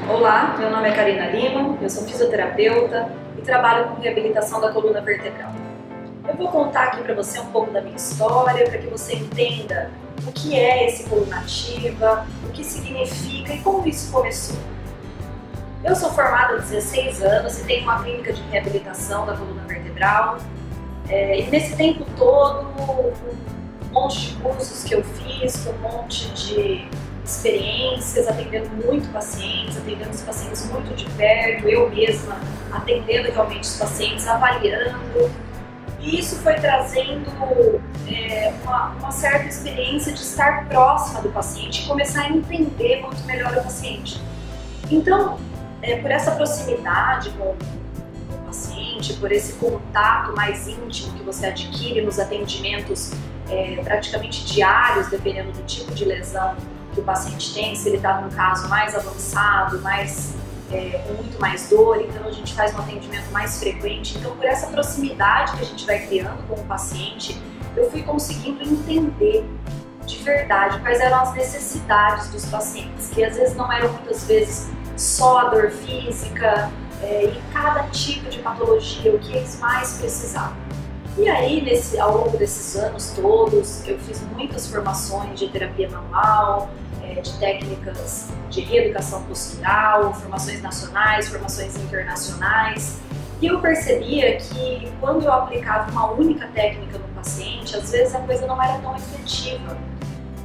Olá, meu nome é Karina Lima, eu sou fisioterapeuta e trabalho com reabilitação da coluna vertebral. Eu vou contar aqui para você um pouco da minha história, para que você entenda o que é esse coluna ativa, o que significa e como isso começou. Eu sou formada há 16 anos e tenho uma clínica de reabilitação da coluna vertebral. E nesse tempo todo, com um monte de cursos que eu fiz, com um monte de experiências, atendendo muito pacientes, atendendo os pacientes muito de perto, eu mesma atendendo realmente os pacientes, avaliando. E isso foi trazendo uma certa experiência de estar próxima do paciente e começar a entender muito melhor o paciente. Então, por essa proximidade com o paciente, por esse contato mais íntimo que você adquire nos atendimentos praticamente diários, dependendo do tipo de lesão que o paciente tem, se ele está num caso mais avançado, com muito mais dor, então a gente faz um atendimento mais frequente. Então, por essa proximidade que a gente vai criando com o paciente, eu fui conseguindo entender de verdade quais eram as necessidades dos pacientes, que às vezes não eram muitas vezes só a dor física, e cada tipo de patologia, o que eles mais precisavam. E aí, ao longo desses anos todos, eu fiz muitas formações de terapia manual, de técnicas de reeducação postural, formações nacionais, formações internacionais. E eu percebia que quando eu aplicava uma única técnica no paciente, às vezes a coisa não era tão efetiva.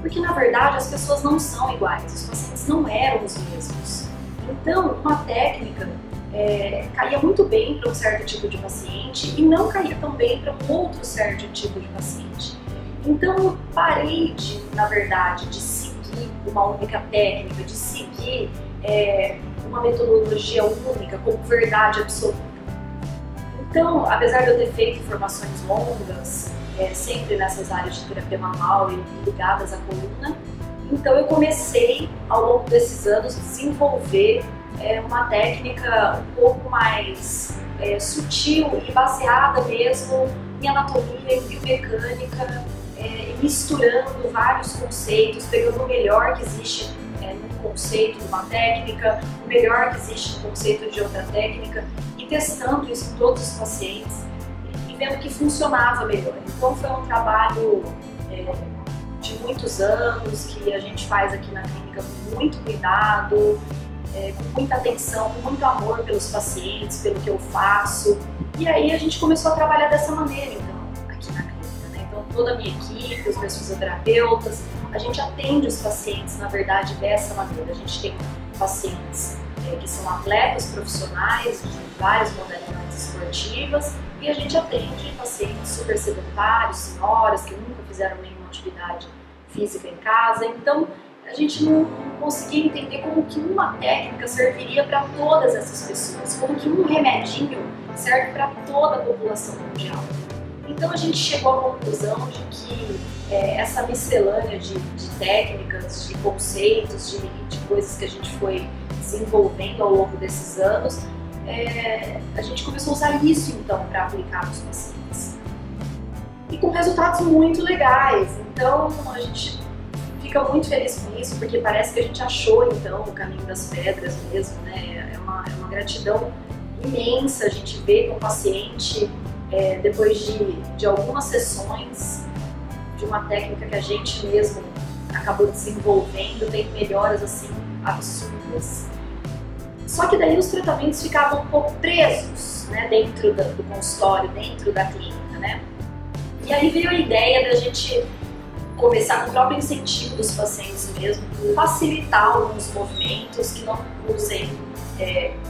Porque, na verdade, as pessoas não são iguais, os pacientes não eram os mesmos. Então, uma técnica caía muito bem para um certo tipo de paciente e não caía tão bem para um outro certo tipo de paciente. Então eu parei na verdade, de seguir uma única técnica, de seguir uma metodologia única como verdade absoluta. Então, apesar de eu ter feito formações longas, sempre nessas áreas de terapia manual e ligadas à coluna, então eu comecei, ao longo desses anos, a desenvolver uma técnica um pouco mais sutil e baseada mesmo em anatomia e biomecânica, misturando vários conceitos, pegando o melhor que existe num conceito de uma técnica, o melhor que existe no conceito de outra técnica e testando isso em todos os pacientes e vendo que funcionava melhor. Então foi um trabalho de muitos anos que a gente faz aqui na clínica com muito cuidado, com muita atenção, com muito amor pelos pacientes, pelo que eu faço. E aí a gente começou a trabalhar dessa maneira, então, aqui na clínica, né? Então toda a minha equipe, os meus fisioterapeutas, a gente atende os pacientes, na verdade, dessa maneira. A gente tem pacientes que são atletas profissionais de várias modalidades esportivas e a gente atende pacientes super sedentários, senhoras que nunca fizeram nenhuma atividade física em casa. Então, a gente não conseguia entender como que uma técnica serviria para todas essas pessoas, como que um remedinho serve para toda a população mundial. Então a gente chegou à conclusão de que essa miscelânea de técnicas, de conceitos, de coisas que a gente foi desenvolvendo ao longo desses anos, a gente começou a usar isso então para aplicar nos pacientes. E com resultados muito legais. Então a gente fica muito feliz com isso, porque parece que a gente achou então o caminho das pedras mesmo, né? É uma gratidão imensa a gente ver que o paciente, depois de algumas sessões de uma técnica que a gente mesmo acabou desenvolvendo, tem melhoras assim absurdas. Só que daí os tratamentos ficavam um pouco presos, né, dentro do consultório, dentro da clínica, né? E aí veio a ideia da gente começar com o próprio incentivo dos pacientes mesmo, facilitar alguns movimentos, que não usem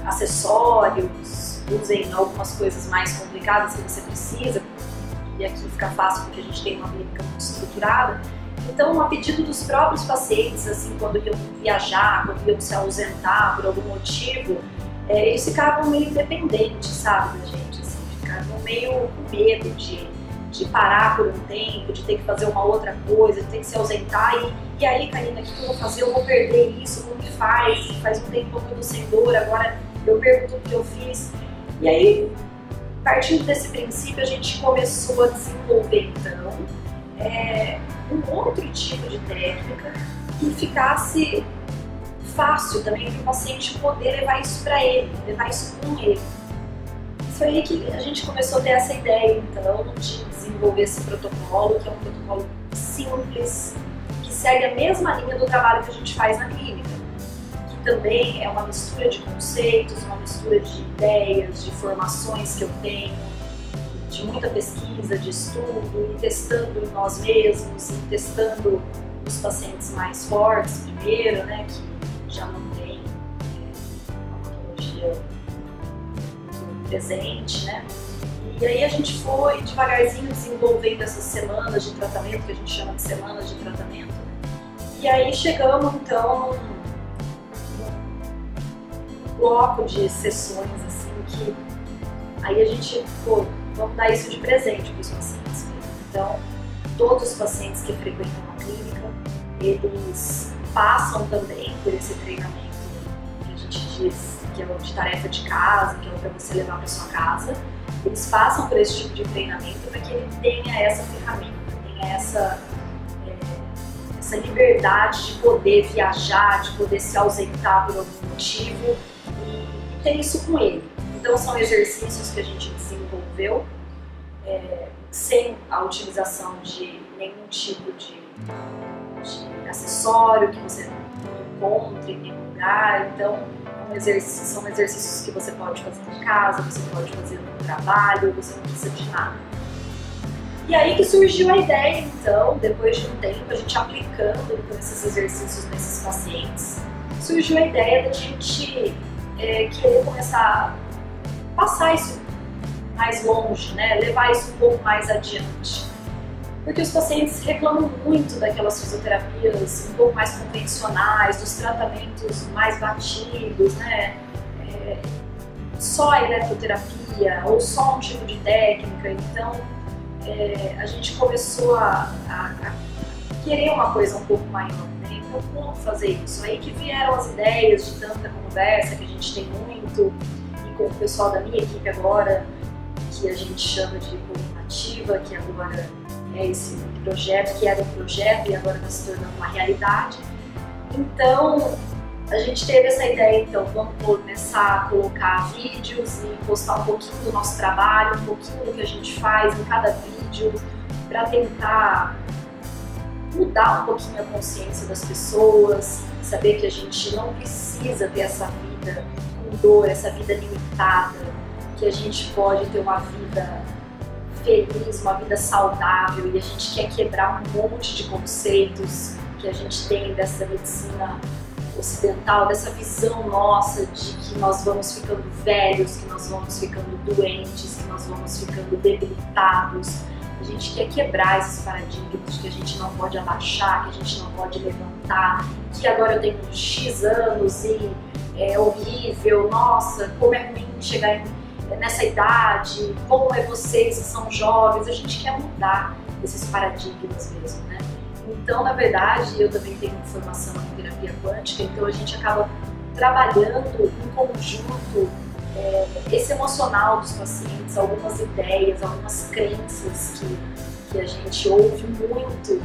acessórios, usem algumas coisas mais complicadas que você precisa, e aqui fica fácil porque a gente tem uma clínica muito estruturada. Então, a pedido dos próprios pacientes, assim, quando iam viajar, quando iam se ausentar por algum motivo, eles ficavam meio dependentes, sabe, da gente, assim, ficavam meio com medo de parar por um tempo, de ter que fazer uma outra coisa, de ter que se ausentar e aí, Karina, o que eu vou fazer? Eu vou perder isso, como que faz? Faz um tempo que eu tô sem dor, agora eu perco tudo que eu fiz. E aí, partindo desse princípio, a gente começou a desenvolver, então, um outro tipo de técnica que ficasse fácil também para o paciente poder levar isso para ele, levar isso com ele. Foi aí que a gente começou a ter essa ideia, então, de desenvolver esse protocolo, que é um protocolo simples, que segue a mesma linha do trabalho que a gente faz na clínica, que também é uma mistura de conceitos, uma mistura de ideias, de formações que eu tenho, de muita pesquisa, de estudo, e testando em nós mesmos, e testando os pacientes mais fortes primeiro, né, que já não tem uma patologia presente, né? E aí a gente foi devagarzinho desenvolvendo essas semanas de tratamento, que a gente chama de semanas de tratamento, né? E aí chegamos então num bloco de sessões assim que aí a gente, pô, vamos dar isso de presente para os pacientes mesmo. Então, todos os pacientes que frequentam a clínica, eles passam também por esse treinamento que a gente diz que é de tarefa de casa, que é para você levar para sua casa. Eles passam por esse tipo de treinamento para que ele tenha essa ferramenta, tenha essa liberdade de poder viajar, de poder se ausentar por algum motivo e ter isso com ele. Então são exercícios que a gente desenvolveu sem a utilização de nenhum tipo de acessório que você não encontre em nenhum lugar. Então são exercícios que você pode fazer em casa, você pode fazer no trabalho, você não precisa de nada. E aí que surgiu a ideia, então, depois de um tempo, a gente aplicando então, esses exercícios nesses pacientes, surgiu a ideia da gente querer começar a passar isso mais longe, né? Levar isso um pouco mais adiante. Porque os pacientes reclamam muito daquelas fisioterapias um pouco mais convencionais, dos tratamentos mais batidos, né? Só a eletroterapia ou só um tipo de técnica. Então, a gente começou a querer uma coisa um pouco maior, né? Então, como fazer isso? Aí que vieram as ideias de tanta conversa que a gente tem muito, e com o pessoal da minha equipe agora, que a gente chama de Cognitiva, que agora é esse projeto, que era um projeto e agora está se tornando uma realidade. Então, a gente teve essa ideia, então, vamos começar a colocar vídeos e postar um pouquinho do nosso trabalho, um pouquinho do que a gente faz em cada vídeo, para tentar mudar um pouquinho a consciência das pessoas, saber que a gente não precisa ter essa vida com dor, essa vida limitada, que a gente pode ter uma vida feliz, uma vida saudável, e a gente quer quebrar um monte de conceitos que a gente tem dessa medicina ocidental, dessa visão nossa de que nós vamos ficando velhos, que nós vamos ficando doentes, que nós vamos ficando debilitados. A gente quer quebrar esses paradigmas de que a gente não pode abaixar, que a gente não pode levantar, que agora eu tenho X anos e é horrível, nossa, como é ruim chegar nessa idade, como é vocês que são jovens. A gente quer mudar esses paradigmas mesmo, né? Então, na verdade, eu também tenho formação em terapia quântica, então a gente acaba trabalhando em conjunto esse emocional dos pacientes, algumas ideias, algumas crenças que a gente ouve muito,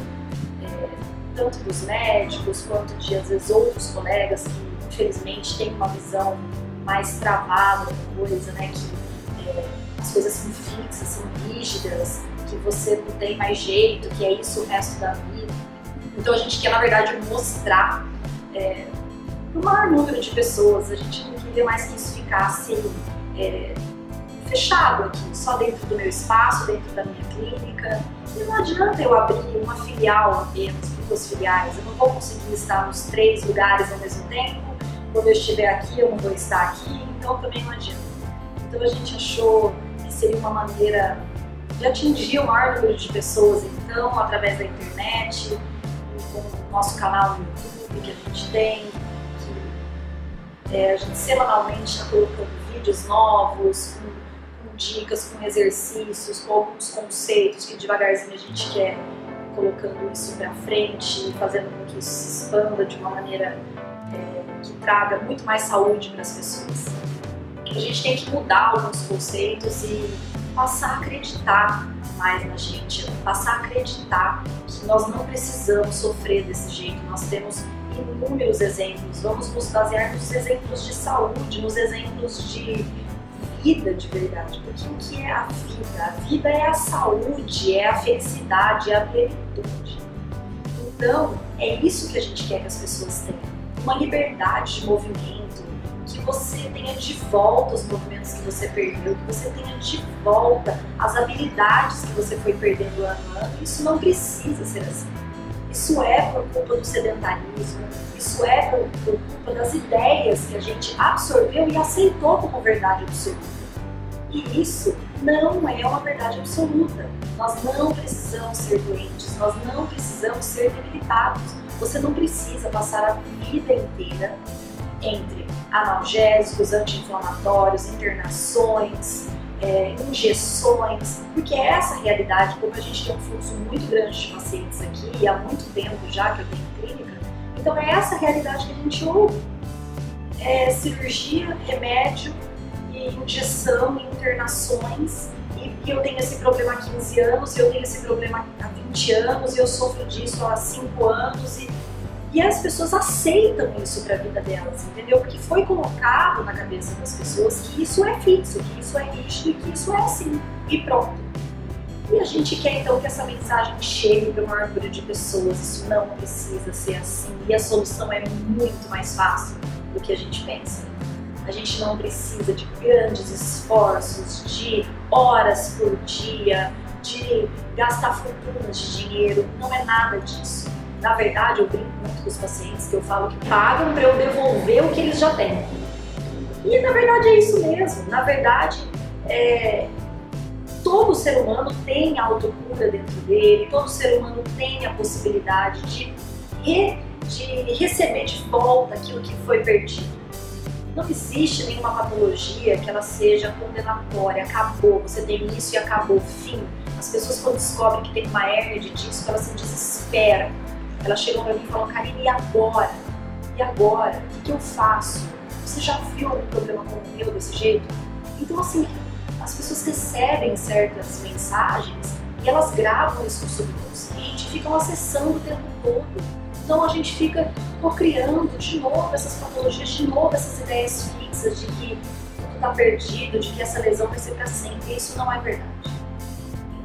tanto dos médicos quanto de, às vezes, outros colegas que, infelizmente, têm uma visão mais travada da coisa, né? Que as coisas são fixas, são rígidas, que você não tem mais jeito, que é isso o resto da vida. Então a gente quer, na verdade, mostrar para o maior número de pessoas. A gente não queria mais que isso ficasse fechado aqui, só dentro do meu espaço, dentro da minha clínica. E não adianta eu abrir uma filial apenas, 2 filiais. Eu não vou conseguir estar nos 3 lugares ao mesmo tempo. Quando eu estiver aqui, eu não vou estar aqui, então também não adianta. Então a gente achou que seria uma maneira de atingir o maior número de pessoas, então, através da internet, com o nosso canal no YouTube que a gente tem, que a gente semanalmente está colocando vídeos novos, com dicas, com exercícios, com alguns conceitos que devagarzinho a gente quer colocando isso para frente, fazendo com que isso se expanda de uma maneira que traga muito mais saúde para as pessoas. A gente tem que mudar alguns conceitos e passar a acreditar mais na gente, passar a acreditar que nós não precisamos sofrer desse jeito, nós temos inúmeros exemplos, vamos nos basear nos exemplos de saúde, nos exemplos de vida de verdade, porque o que é a vida? A vida é a saúde, é a felicidade, é a plenitude. Então, é isso que a gente quer que as pessoas tenham, uma liberdade de movimento, que você tenha de volta os movimentos que você perdeu, que você tenha de volta as habilidades que você foi perdendo ano a ano. Isso não precisa ser assim. Isso é por culpa do sedentarismo, isso é por culpa das ideias que a gente absorveu e aceitou como verdade absoluta. E isso não é uma verdade absoluta. Nós não precisamos ser doentes, nós não precisamos ser debilitados. Você não precisa passar a vida inteira entre analgésicos, anti-inflamatórios, internações, injeções, porque é essa a realidade. Como a gente tem um fluxo muito grande de pacientes aqui, e há muito tempo já que eu tenho clínica, então é essa a realidade que a gente ouve. É cirurgia, remédio, e injeção, e internações, e eu tenho esse problema há 15 anos, e eu tenho esse problema há 20 anos, e eu sofro disso há 5 anos, e as pessoas aceitam isso para a vida delas, entendeu? Porque foi colocado na cabeça das pessoas que isso é fixo, que isso é rígido e que isso é assim, e pronto. E a gente quer então que essa mensagem chegue para o maior número de pessoas. Isso não precisa ser assim, e a solução é muito mais fácil do que a gente pensa. A gente não precisa de grandes esforços, de horas por dia, de gastar fortunas de dinheiro, não é nada disso. Na verdade, eu brinco muito com os pacientes que eu falo que pagam para eu devolver o que eles já têm. E na verdade é isso mesmo. Na verdade, todo ser humano tem autocura dentro dele, todo ser humano tem a possibilidade de receber de volta aquilo que foi perdido. Não existe nenhuma patologia que ela seja condenatória, acabou, você tem isso e acabou, fim. As pessoas quando descobrem que tem uma hérnia de disco, elas se desesperam. Elas chegam pra mim e falam: Karine, e agora? E agora? O que eu faço? Você já viu algum problema como o meu desse jeito? Então assim, as pessoas recebem certas mensagens e elas gravam isso no subconsciente e ficam acessando o tempo todo. Então a gente fica criando de novo essas patologias, de novo essas ideias fixas de que tudo está perdido, de que essa lesão vai ser para sempre. E isso não é verdade.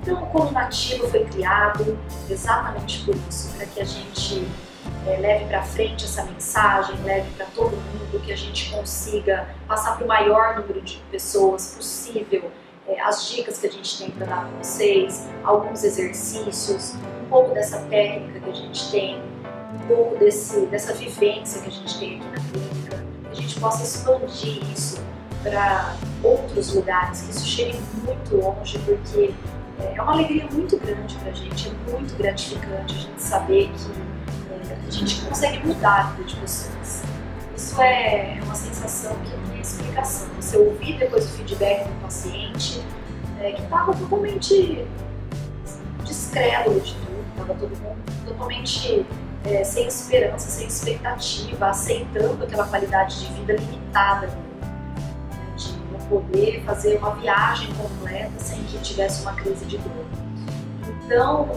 Então o Colunativo foi criado exatamente por isso, para que a gente leve para frente essa mensagem, leve para todo mundo, que a gente consiga passar para o maior número de pessoas possível as dicas que a gente tem para dar para vocês, alguns exercícios, um pouco dessa técnica que a gente tem, um pouco dessa vivência que a gente tem aqui na clínica, que a gente possa expandir isso para outros lugares, que isso chegue muito longe, porque é uma alegria muito grande para a gente, é muito gratificante a gente saber que a gente consegue mudar a vida de pessoas. Isso é uma sensação que não tem explicação. Você ouvir depois o feedback do paciente, que estava totalmente descrédulo de tudo, estava todo mundo totalmente sem esperança, sem expectativa, aceitando aquela qualidade de vida limitada de não poder fazer uma viagem completa sem que tivesse uma crise de dor. Então,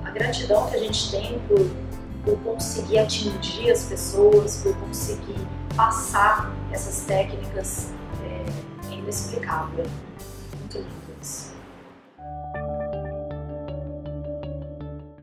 a gratidão que a gente tem por conseguir atingir as pessoas, por conseguir passar essas técnicas é inexplicável.